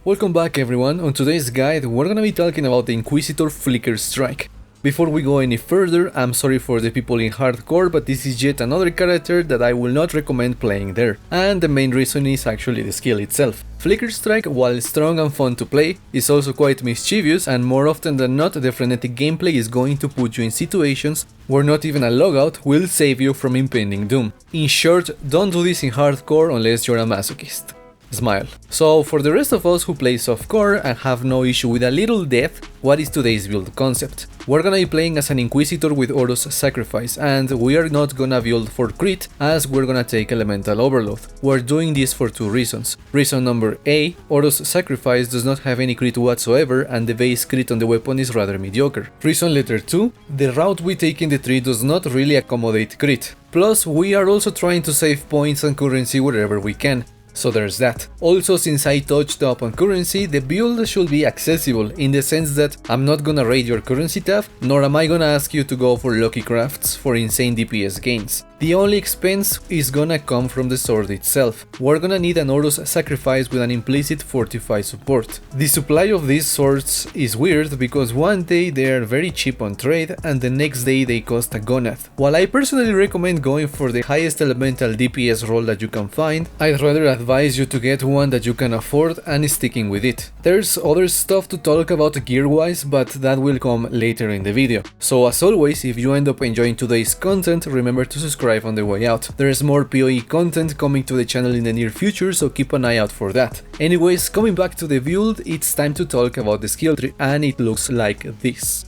Welcome back everyone. On today's guide we're gonna be talking about the Inquisitor Flicker Strike. Before we go any further, I'm sorry for the people in hardcore, but this is yet another character that I will not recommend playing there, and the main reason is actually the skill itself. Flicker Strike, while strong and fun to play, is also quite mischievous, and more often than not the frenetic gameplay is going to put you in situations where not even a logout will save you from impending doom. In short, don't do this in hardcore unless you're a masochist. Smile. So for the rest of us who play softcore and have no issue with a little death, what is today's build concept? We're gonna be playing as an Inquisitor with Oro's Sacrifice, and we are not gonna build for crit as we're gonna take Elemental Overload. We're doing this for two reasons. Reason number A, Oro's Sacrifice does not have any crit whatsoever and the base crit on the weapon is rather mediocre. Reason letter 2, the route we take in the tree does not really accommodate crit. Plus, we are also trying to save points and currency wherever we can. So there's that. Also, since I touched up on currency, the build should be accessible in the sense that I'm not gonna raid your currency tab, nor am I gonna ask you to go for lucky crafts for insane DPS gains. The only expense is gonna come from the sword itself. We're gonna need an Oro's Sacrifice with an implicit Fortify support. The supply of these swords is weird because one day they are very cheap on trade and the next day they cost a gonath. While I personally recommend going for the highest elemental DPS roll that you can find, I'd rather advise you to get one that you can afford and sticking with it. There's other stuff to talk about gear wise, but that will come later in the video. So as always, if you end up enjoying today's content, remember to subscribe on the way out. There's more PoE content coming to the channel in the near future, so keep an eye out for that. Anyways, coming back to the build, it's time to talk about the skill tree, and it looks like this.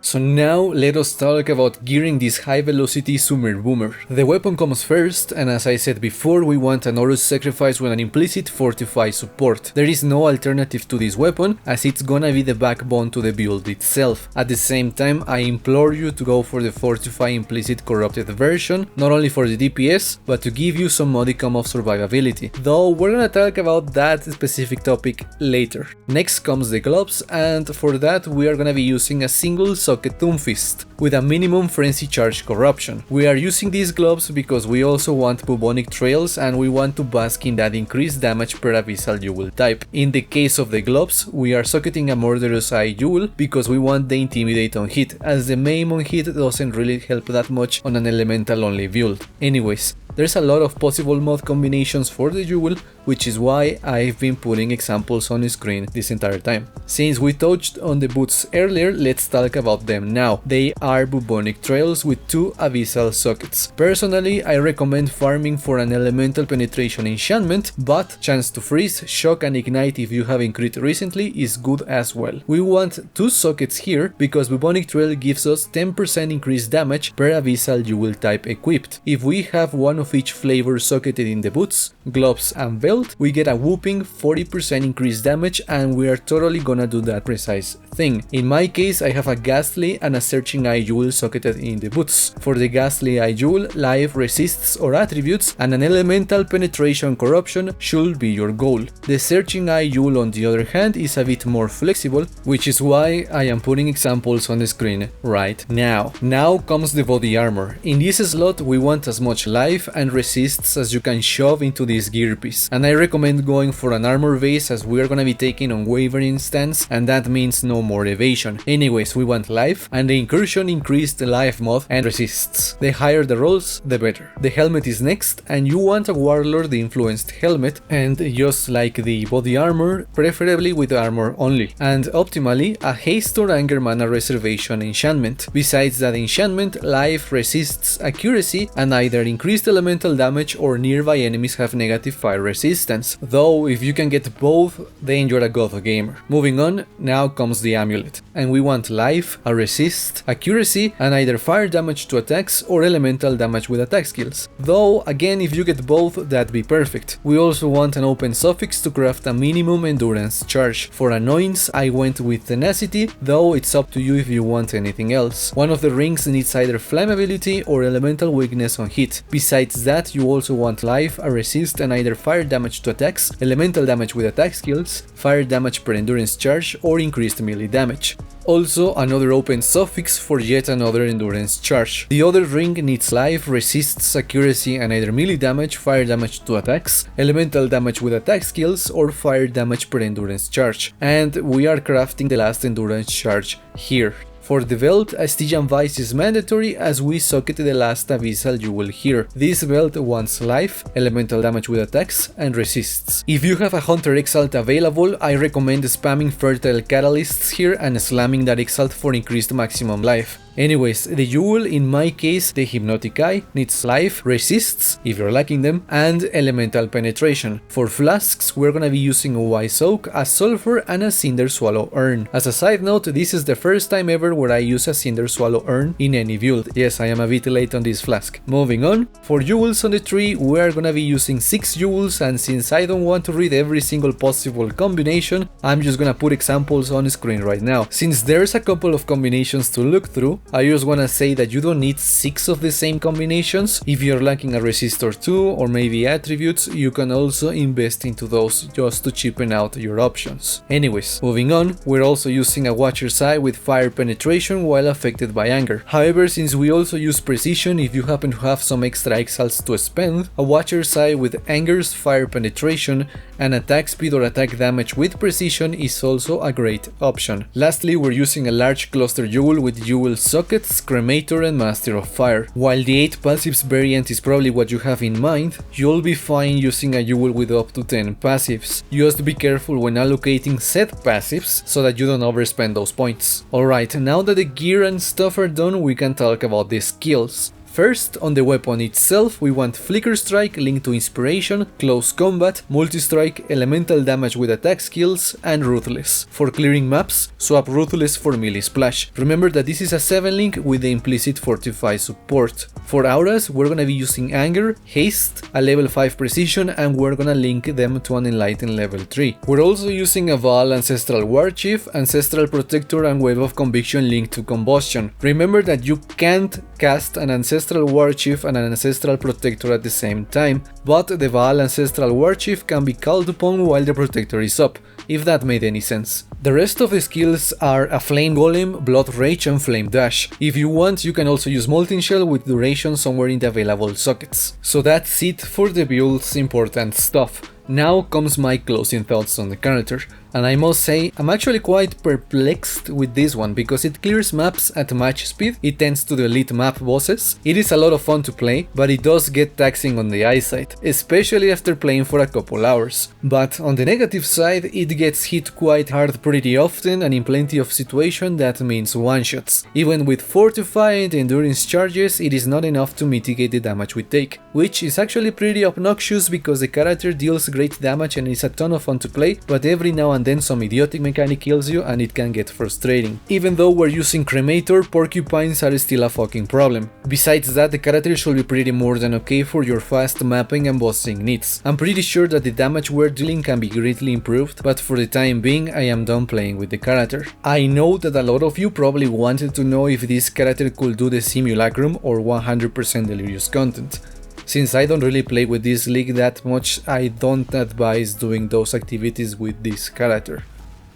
So now let us talk about gearing this high velocity Sumer Boomer. The weapon comes first, and as I said before, we want an Oro's Sacrifice with an implicit Fortify support. There is no alternative to this weapon, as it's gonna be the backbone to the build itself. At the same time, I implore you to go for the Fortify implicit corrupted version, not only for the DPS, but to give you some modicum of survivability. Though we're gonna talk about that specific topic later. Next comes the gloves, and for that we are gonna be using a single socket Doomfist with a minimum frenzy charge corruption. We are using these gloves because we also want bubonic trails and we want to bask in that increased damage per abyssal jewel type. In the case of the gloves, we are socketing a murderous eye jewel because we want the intimidate on hit, as the maim on hit doesn't really help that much on an elemental only build. Anyways, there's a lot of possible mod combinations for the jewel, which is why I've been putting examples on the screen this entire time. Since we touched on the boots earlier, let's talk about them now. They are bubonic trails with 2 abyssal sockets. Personally, I recommend farming for an elemental penetration enchantment, but chance to freeze, shock and ignite if you have crit recently is good as well. We want 2 sockets here because bubonic trail gives us 10% increased damage per abyssal jewel type equipped. If we have one of each flavor socketed in the boots, gloves and belt, we get a whooping 40% increased damage, and we are totally gonna do that precise thing. In my case, I have a Ghastly and a Searching Eye eye jewel socketed in the boots. For the ghastly eye jewel, life, resists or attributes, and an elemental penetration corruption should be your goal. The searching eye jewel on the other hand is a bit more flexible, which is why I am putting examples on the screen right now. Now comes the body armor. In this slot we want as much life and resists as you can shove into this gear piece, and I recommend going for an armor base as we are gonna be taking unwavering stance, and that means no more evasion. Anyways, we want life, and the incursion increased the life mod and resists. The higher the rolls, the better. The helmet is next, and you want a warlord influenced helmet, and just like the body armor, preferably with armor only, and optimally a haste or anger mana reservation enchantment. Besides that enchantment, life, resists, accuracy, and either increased elemental damage or nearby enemies have negative fire resistance, though if you can get both, then you're a god gamer. Moving on, now comes the amulet, and we want life, a resist, accuracy, and either fire damage to attacks or elemental damage with attack skills, though again if you get both that'd be perfect. We also want an open suffix to craft a minimum endurance charge. For annoyance I went with tenacity, though it's up to you if you want anything else. One of the rings needs either flammability or elemental weakness on hit. Besides that, you also want life, a resist, and either fire damage to attacks, elemental damage with attack skills, fire damage per endurance charge, or increased melee damage. Also another open suffix for yet another endurance charge. The other ring needs life, resists, accuracy, and either melee damage, fire damage to attacks, elemental damage with attack skills, or fire damage per endurance charge. And we are crafting the last endurance charge here. For the belt, a Stygian Vice is mandatory as we socketed the last Abyssal Jewel here. This belt wants life, elemental damage with attacks, and resists. If you have a Hunter Exalt available, I recommend spamming Fertile Catalysts here and slamming that Exalt for increased maximum life. Anyways, the jewel, in my case the Hypnotic Eye, needs life, resists, if you're lacking them, and elemental penetration. For flasks, we're gonna be using a Wise Oak, a Sulfur, and a Cinder Swallow urn. As a side note, this is the first time ever where I use a Cinder Swallow urn in any build. Yes, I am a bit late on this flask. Moving on, for jewels on the tree, we're gonna be using 6 jewels, and since I don't want to read every single possible combination, I'm just gonna put examples on screen right now. Since there's a couple of combinations to look through, I just wanna say that you don't need 6 of the same combinations. If you're lacking a resistor 2 or maybe attributes, you can also invest into those just to cheapen out your options. Anyways, moving on, we're also using a Watcher's Eye with fire penetration while affected by anger. However, since we also use precision if you happen to have some extra exals to spend, a Watcher's Eye with anger's fire penetration and attack speed or attack damage with precision is also a great option. Lastly, we're using a large cluster jewel with jewel sockets, cremator, and master of fire. While the 8 passives variant is probably what you have in mind, you'll be fine using a jewel with up to 10 passives. Just be careful when allocating set passives so that you don't overspend those points. Alright, now that the gear and stuff are done, we can talk about the skills. First, on the weapon itself, we want Flicker Strike linked to Inspiration, Close Combat, Multi-Strike, Elemental Damage with attack skills, and Ruthless. For clearing maps, swap Ruthless for Melee Splash. Remember that this is a 7 link with the implicit Fortify support. For auras, we're gonna be using Anger, Haste, a level 5 Precision, and we're gonna link them to an Enlighten level 3. We're also using a Vaal Ancestral Warchief, Ancestral Protector, and Wave of Conviction linked to Combustion. Remember that you can't cast an Ancestral Warchief and an Ancestral Protector at the same time, but the Vaal Ancestral Warchief can be called upon while the Protector is up, if that made any sense. The rest of the skills are a Flame Golem, Blood Rage, and Flame Dash. If you want, you can also use Molten Shell with duration somewhere in the available sockets. So that's it for the build's important stuff. Now comes my closing thoughts on the character, and I must say I'm actually quite perplexed with this one because it clears maps at match speed, it tends to delete map bosses, it is a lot of fun to play, but it does get taxing on the eyesight, especially after playing for a couple hours. But on the negative side, it gets hit quite hard pretty often, and in plenty of situations that means one-shots. Even with fortified endurance charges, it is not enough to mitigate the damage we take, which is actually pretty obnoxious because the character deals great damage and is a ton of fun to play, but every now and and then some idiotic mechanic kills you and it can get frustrating. Even though we're using Cremator, porcupines are still a fucking problem. Besides that, the character should be pretty more than okay for your fast mapping and bossing needs. I'm pretty sure that the damage we're dealing can be greatly improved, but for the time being I am done playing with the character. I know that a lot of you probably wanted to know if this character could do the Simulacrum or 100% Delirious content. Since I don't really play with this league that much, I don't advise doing those activities with this character.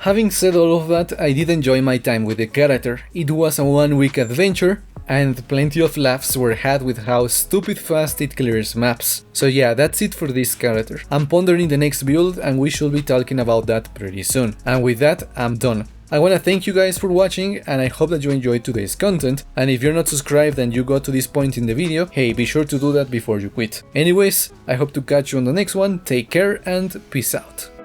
Having said all of that, I did enjoy my time with the character. It was a 1-week adventure, and plenty of laughs were had with how stupid fast it clears maps. So yeah, that's it for this character. I'm pondering the next build and we should be talking about that pretty soon. And with that, I'm done. I wanna thank you guys for watching, and I hope that you enjoyed today's content, and if you're not subscribed and you got to this point in the video, hey, be sure to do that before you quit. Anyways, I hope to catch you on the next one, take care and peace out.